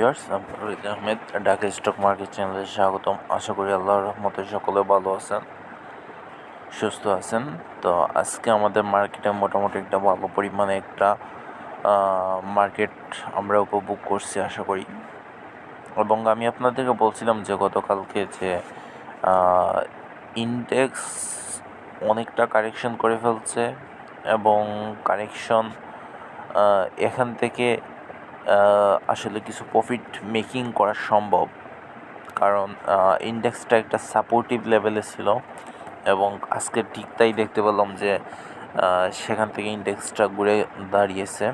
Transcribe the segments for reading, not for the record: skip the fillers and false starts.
Viewers, আমি Farid Ahmed. Dhaka stock market চ্যানেলে স্বাগতম। আশা করি আল্লাহর রহমতে সকলে ভালো আছেন, সুস্থ আছেন। তো আজকে আমাদের মার্কেটে মোটামুটি একটা ভালো পরিমাণে একটা মার্কেট আমরা উপভোগ করছি আশা করি। এবং আমি আপনাদেরকে বলছিলাম যে গতকালকে যে ইন্ডেক্স অনেকটা কারেকশন করে ফেলছে এবং কারেকশন এখান থেকে আসলে কিছু প্রফিট মেকিং করা সম্ভব, কারণ ইন্ডেক্সটা একটা সাপোর্টিভ লেভেলে ছিল এবং আজকে ঠিক তাই দেখতে পেলাম যে সেখান থেকে ইন্ডেক্সটা ঘুরে দাঁড়িয়েছে।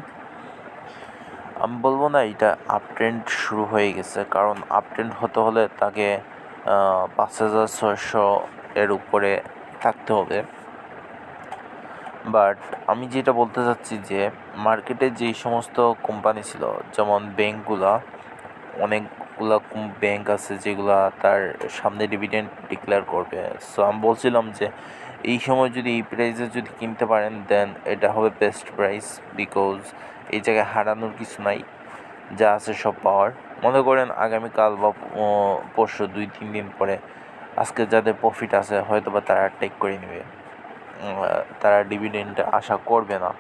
আমি বলবো না এটা আপট্রেন্ড শুরু হয়ে গেছে, কারণ আপট্রেন্ড হতে হলে তাকে 5,600 এর উপরে থাকতে হবে। বাট আমি যেটা বলতে চাচ্ছি যে মার্কেটে যেই সমস্ত কোম্পানি ছিল, যেমন ব্যাঙ্কগুলা, অনেকগুলা ব্যাংক আছে যেগুলা তার সামনে ডিভিডেন্ড ডিক্লেয়ার করবে। সো আমি বলছিলাম যে এই সময় যদি এই প্রাইসে যদি কিনতে পারেন দেন এটা হবে বেস্ট প্রাইস, বিকজ এই জায়গায় হারানোর কিছু নাই, যা আছে সব পাওয়ার। মনে করেন আগামীকাল বা পরশু 2-3 দিন পরে আজকে যাদের প্রফিট আছে হয়তো বা তারা টেক করে নেবে, তারা ডিভিডেন্ড আশা করবে না।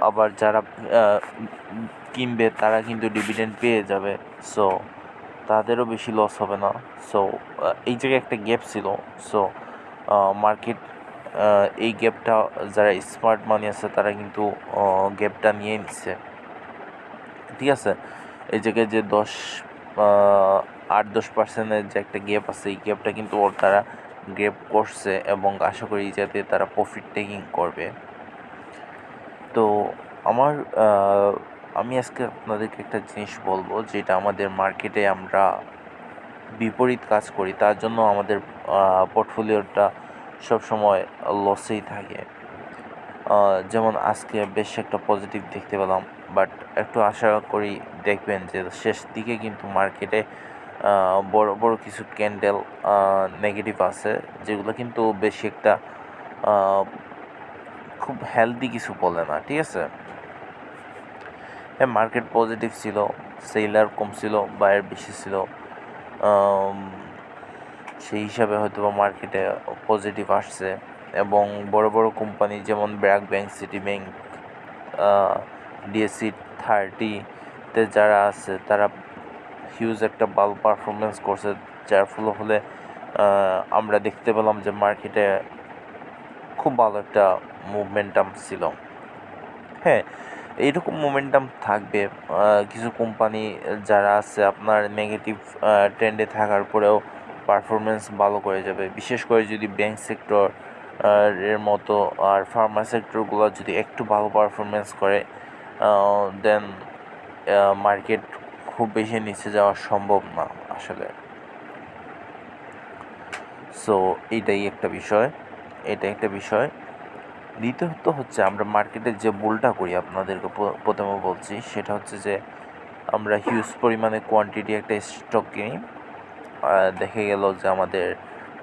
আবার যারা কিনবে তারা কিন্তু ডিভিডেন্ড পেয়ে যাবে, সো তাদেরও বেশি লস হবে না। সো এই জায়গায় একটা গ্যাপ ছিল। সো মার্কেট এই গ্যাপটা, যারা স্মার্ট মানি আছে তারা কিন্তু গ্যাপটা নিয়ে নিচ্ছে, ঠিক আছে। এই জায়গায় যে 8-10% যে একটা গ্যাপ আছে, এই গ্যাপটা কিন্তু তারা গ্যাপ করছে এবং আশা করি যাতে তারা প্রফিট টেকিং করবে। তো আমি আজকে আপনাদেরকে একটা জিনিস বলবো, যেটা আমাদের মার্কেটে আমরা বিপরীত কাজ করি, তার জন্য আমাদের পোর্টফোলিওটা সবসময় লসেই থাকে। যেমন আজকে বেশ একটা পজিটিভ দেখতে পেলাম, বাট একটু আশা করি দেখবেন যে শেষ দিকে কিন্তু মার্কেটে বড় বড় কিছু ক্যান্ডেল নেগেটিভ আছে, যেগুলো কিন্তু বেশি একটা খুব হেলদি কিছু বলে না, ঠিক আছে। হ্যাঁ, মার্কেট পজিটিভ ছিল, সেলার কম ছিল, বায়ার বেশি ছিল, সেই হিসাবে হয়তো বা মার্কেটে পজিটিভ আসছে। এবং বড় বড় কোম্পানি যেমন BRAC bank, city bank, DSC 30-তে যারা আছে তারা হিউজ একটা ভালো পারফরমেন্স করছে, যার ফলে আমরা দেখতে পেলাম যে মার্কেটে খুব ভালো একটা মুভমেন্টাম ছিল। হ্যাঁ, এইরকম মোমেন্টাম থাকবে। কিছু কোম্পানি যারা আছে আপনার নেগেটিভ ট্রেন্ডে থাকার পরেও পারফরমেন্স ভালো করে যাবে, বিশেষ করে যদি ব্যাংক সেক্টর এর মতো আর ফার্মা সেক্টরগুলো যদি একটু ভালো পারফরমেন্স করে দেন মার্কেট খুব বেশি নিচে যাওয়া সম্ভব না আসলে। সো এটাই একটা বিষয়। দ্বিতীয়ত হচ্ছে আমরা মার্কেটে যে ভুলটা করি, আপনাদেরকে প্রথমে বলছি, সেটা হচ্ছে যে আমরা হিউজ পরিমাণে কোয়ান্টিটি একটা স্টক কিনি। দেখে গেল যে আমাদের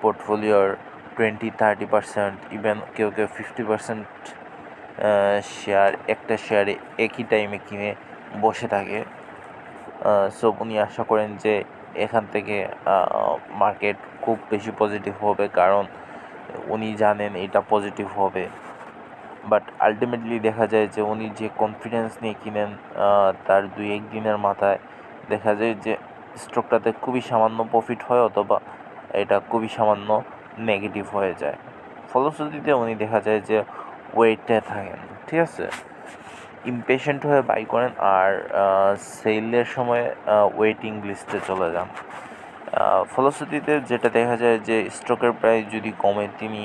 পোর্টফোলিওর 20-30%, ইভেন কেউ 50% শেয়ার একটা শেয়ারে একই টাইমে কিনে বসে থাকে। সো উনি আশা করেন যে এখান থেকে মার্কেট খুব বেশি পজিটিভ হবে, কারণ উনি জানেন এটা পজিটিভ হবে। বাট আলটিমেটলি দেখা যায় যে উনি যে কনফিডেন্স নিয়ে কিনেন, তার 2-1 দিনের মাথায় দেখা যায় যে স্টকটাতে খুবই সামান্য প্রফিট হয়, অথবা এটা খুবই সামান্য নেগেটিভ হয়ে যায়। ফলশ্রুতিতে উনি দেখা যায় যে ওয়েটে থাকেন, ঠিক আছে। ইমপেশেন্ট হয়ে বাই করেন আর সেলের সময় ওয়েটিং লিস্টে চলে যান। ফলশ্রুতিতে যেটা দেখা যায় যে স্টকের প্রাইস যদি কমে, তিনি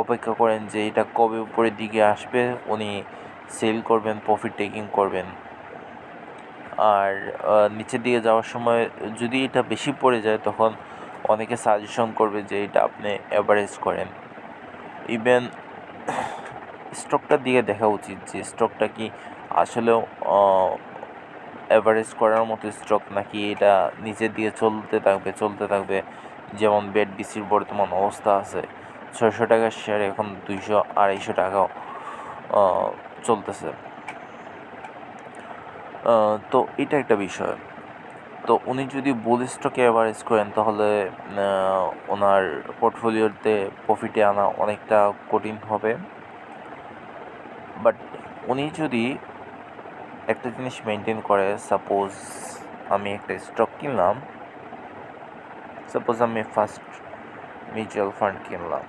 অপেক্ষা করেন যে এটা কবে উপরের দিকে আসবে, উনি সেল করবেন, প্রফিট টেকিং করবেন। আর নিচের দিকে যাওয়ার সময় যদি এটা বেশি পড়ে যায়, তখন অনেকে সাজেশন করবে যে এটা আপনি অ্যাভারেজ করেন। ইভেন স্টকটার দিকে দেখা উচিত যে স্টকটা কি আসলেও অ্যাভারেজ করার মতো স্টক, নাকি এটা নিচের দিকে চলতে থাকবে। যেমন BTCর বর্তমান অবস্থা আছে, 600 টাকার শেয়ার এখন 200-250 টাকাও চলতেছে। তো এটা একটা বিষয়। তো উনি যদি বুল স্টকে অ্যাভারেজ করেন তাহলে ওনার পোর্টফোলিওতে প্রফিটে আনা অনেকটা কঠিন হবে। বাট উনি যদি একটা জিনিস মেনটেন করে, সাপোজ আমি একটা স্টক কিনলাম, সাপোজ আমি ফার্স্ট মিউচুয়াল ফান্ড কিনলাম,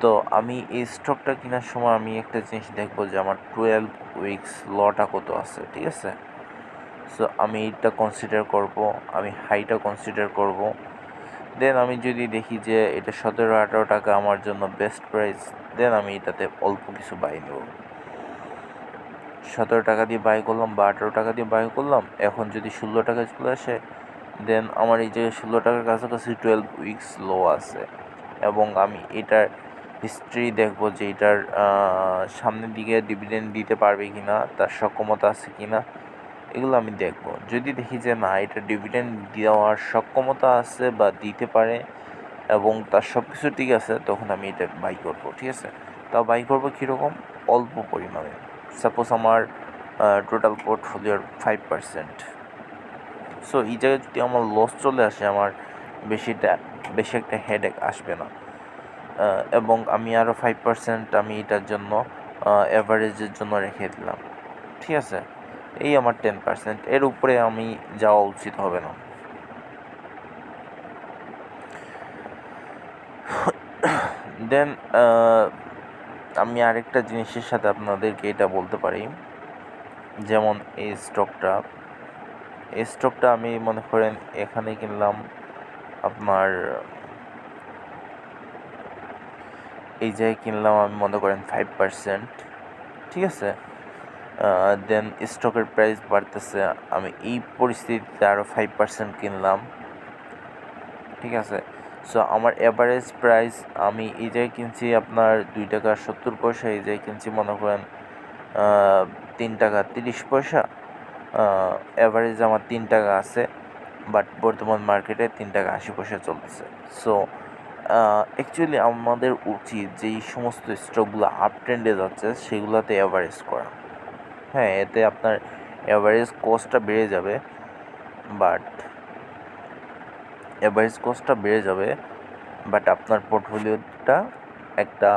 তো আমি এই স্টকটা কেনার সময় আমি একটা জিনিস দেখবো যে আমার 12 উইকস লটা কত আছে, ঠিক আছে। সো আমি এইটা কনসিডার করব, আমি হাইটা কনসিডার করব। দেন আমি যদি দেখি যে এটা 17-18 টাকা আমার জন্য বেস্ট প্রাইস, দেন আমি এটাতে অল্প কিছু বাই নেব। 17 টাকা দিয়ে বাই করলাম বা 18 টাকা দিয়ে বাই করলাম, এখন যদি 16 টাকায় চলে আসে, দেন আমার এই যে 16 টাকার কাছাকাছি 12 উইকস লো আছে, এবং আমি এটার হিস্ট্রি দেখব যে এটার সামনের দিকে ডিভিডেন্ড দিতে পারবে কি না, তার সক্ষমতা আছে কি না, এগুলো আমি দেখব। যদি দেখি যে না, এটা ডিভিডেন্ড দেওয়ার সক্ষমতা আছে বা দিতে পারে এবং তার সব কিছু ঠিক আছে, তখন আমি এটা বাই করব, ঠিক আছে। তাও বাই করব কীরকম, অল্প পরিমাণে। সাপোজ আমার টোটাল পোর্টফোলিওর 5%। সো এই জায়গায় যদি আমার লস চলে আসে, আমার বেশি একটা হেডেক আসবে না, এবং আমি আরও 5% আমি এটার জন্য অ্যাভারেজের জন্য রেখে দিলাম, ঠিক আছে। এই আমার 10%, এর উপরে আমি যাওয়া উচিত হবে না। দেন আমি আরেকটা জিনিসের সাথে আপনাদেরকে এটা বলতে পারি, যেমন এই স্টকটা আমি মনে করেন এখানে কিনলাম আপনার, এই জায়গায় কিনলাম আমি মনে করেন 5%, ঠিক আছে। দেন স্টকের প্রাইস বাড়তেছে, আমি এই পরিস্থিতিতে আরও 5% কিনলাম, ঠিক আছে। সো আমার অ্যাভারেজ প্রাইস, আমি এই জায়গায় কিনছি আপনার 2 টাকা 70 পয়সা, এই জায়গায় কিনছি মনে করেন 3 টাকা 30 পয়সা, অ্যাভারেজ আমার 3 টাকা আছে, বাট বর্তমান মার্কেটে 3 টাকা 80 পয়সা চলতেছে। সো অ্যাকচুয়ালি আমাদের উচিত যেই সমস্ত স্টকগুলো আপ ট্রেন্ডে যাচ্ছে সেগুলোতে অ্যাভারেজ করা। হ্যাঁ, এতে আপনার অ্যাভারেজ কস্টটা বেড়ে যাবে, বাট আপনার পোর্টফোলিওটা একটা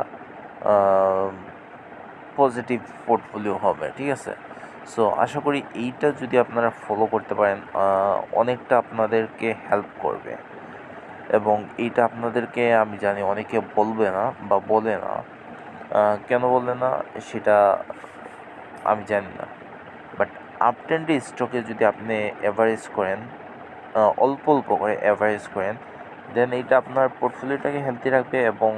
পজিটিভ পোর্টফোলিও হবে, ঠিক আছে। সো আশা করি এইটা যদি আপনারা ফলো করতে পারেন, অনেকটা আপনাদেরকে হেল্প করবে, এবং এইটা আপনাদেরকে আমি জানি অনেকে বলবে না বা বলে না, কেন বলে না সেটা আমি জানি না। বাট আপ ট্রেন্ডে স্টকে যদি আপনি অ্যাভারেজ করেন, অল্প অল্প করে অ্যাভারেজ করেন, দেন এইটা আপনার পোর্টফোলিওটাকে হেলদি রাখবে। এবং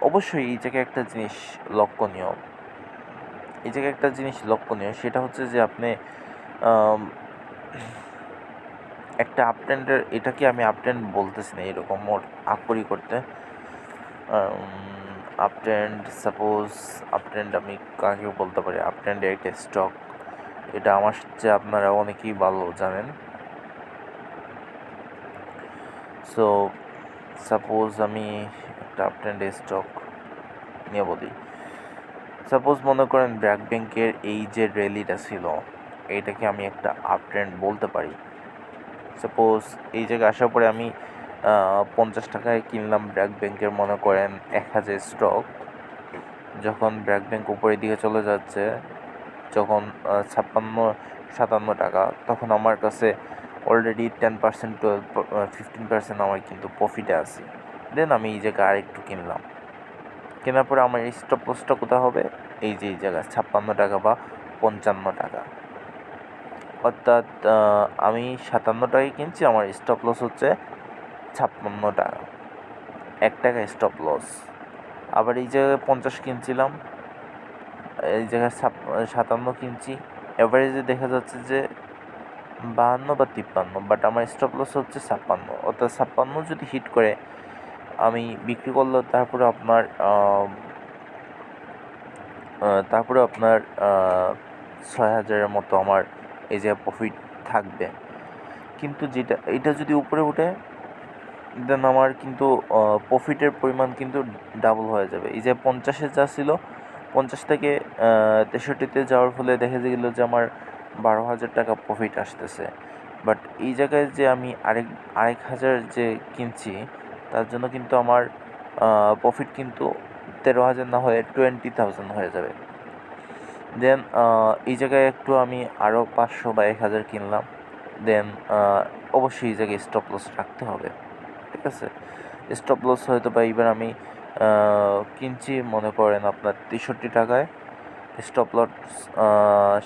অবশ্যই এই জায়গায় একটা জিনিস লক্ষণীয়, সেটা হচ্ছে যে আপনি একটা আপ ট্রেন্ডের, এটাকে আমি আপ ট্রেন্ড বলতেছি না এরকম মোর আকরি করতে, up trend, suppose up trend আমি কাকে বলতে পারি, আপ ট্রেন্ডে একটা স্টক, এটা আমার চেয়ে আপনারা অনেকেই ভালো জানেন। সো সাপোজ আমি একটা আপ ট্রেন্ডে স্টক নিয়ে বলি, সাপোজ মনে করেন ব্র্যাক ব্যাংকের এই যে র্যালিটা ছিল, এইটাকে আমি একটা আপ ট্রেন্ড বলতে পারি। সাপোজ এই জায়গায় আসার পরে আমি 50 টাকায় কিনলাম ব্র্যাক ব্যাংকের মনে করেন 1000 স্টক, যখন ব্র্যাক ব্যাংক উপরের দিকে চলে যাচ্ছে, যখন 56-57 টাকা, তখন আমার কাছে অলরেডি 10% to 15% আমার কিন্তু প্রফিটে আছে। দেন আমি এই জায়গায় আরেকটু কিনলাম, কেনার পরে আমার এই স্টপ লসটা কোথায় হবে, এই যে এই জায়গায় 56 টাকা বা 55 টাকা, অর্থাৎ আমি 57 টাকায় কিনছি, আমার স্টপ লস হচ্ছে 56 টাকা, 1 টাকা স্টপ লস। আবার এই জায়গায় 50 কিনছিলাম, এই জায়গায় 57 কিনছি, অ্যাভারেজে দেখা যাচ্ছে যে 52 বা 53, বাট আমার স্টপ লস হচ্ছে 56, অর্থাৎ 56 যদি হিট করে আমি বিক্রি করলে তারপরে আপনার 6000-এর মতো আমার এই যে প্রফিট থাকবে। কিন্তু এটা যদি উপরে উঠে, দেন আমার কিন্তু প্রফিটের পরিমাণ কিন্তু ডাবল হয়ে যাবে। এই যে 50-এ যা ছিল 50 থেকে 63-তে যাওয়ার ফলে দেখা গেল যে আমার 12,000 টাকা প্রফিট আসতেছে। বাট এই জায়গায় যে আমি আরেক হাজার যে কিনছি, তার জন্য কিন্তু আমার প্রফিট কিন্তু 13,000 না হয়ে 20,000 হয়ে যাবে। দেন এই জায়গায় একটু আমি আরও 500 বা 1,000 কিনলাম। দেন অবশ্যই এই জায়গায় স্টপ লস রাখতে হবে, ঠিক আছে? স্টপ লস হয়তো বা এইবার আমি কিনছি মনে করেন আপনার 63 টাকায়, স্টপ লস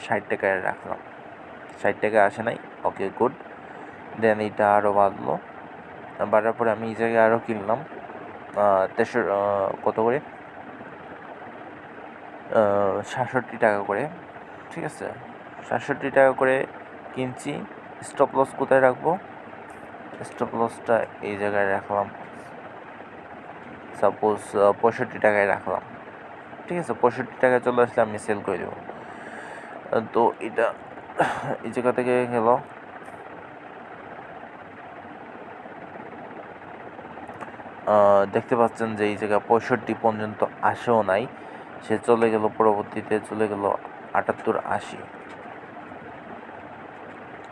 60 টাকায় রাখলাম। 60 টাকায় আসে নাই, ওকে গুড। দেন এইটা আরও বাড়লো, বাড়ার পরে আমি এই জায়গায় আরও কিনলাম কত করে, 67 টাকা করে, ঠিক আছে? 67 টাকা করে কিনছি। স্টপ লস কোথায় রাখবো? স্টপ লসটা এই জায়গায় রাখলাম, সাপোজ 65 টাকায় রাখলাম, ঠিক আছে? 65 টাকায় চলে আসলে আমি সেল করে দেবো। তো এটা এই জায়গা থেকে গেল। দেখতে পাচ্ছেন যে এই জায়গা 65 পর্যন্ত আসেও নাই, সে চলে গেল, পরবর্তীতে চলে গেল 78, 80,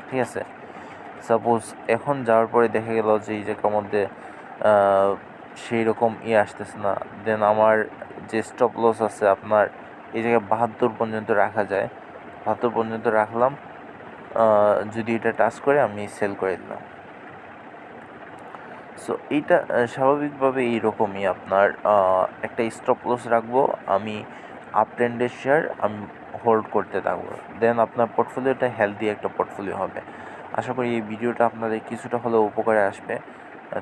ঠিক আছে? সাপোজ এখন যাওয়ার পরে দেখা গেল যে এই জায়গার মধ্যে সেই রকম আসতেছে না। দেন আমার যে স্টপ লস আছে আপনার এই জায়গায় 72 পর্যন্ত রাখা যায়, 72 পর্যন্ত রাখলাম। যদি এটা টাচ করে আমি সেল করে দিলাম। সো এইটা স্বাভাবিকভাবে এইরকমই আপনার একটা স্টপ লস রাখবো আমি, আপ ট্রেন্ডের শেয়ার আমি হোল্ড করতে থাকবো। দেন আপনার পোর্টফোলিওটা হেলদি একটা পোর্টফোলিও হবে। আশা করি এই ভিডিওটা আপনাদের কিছুটা হলেও উপকারে আসবে।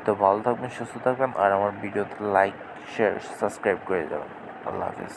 তো ভালো থাকবেন, সুস্থ থাকবেন, আর আমার ভিডিওতে লাইক, শেয়ার, সাবস্ক্রাইব করে যাবেন। আল্লাহ হাফিজ।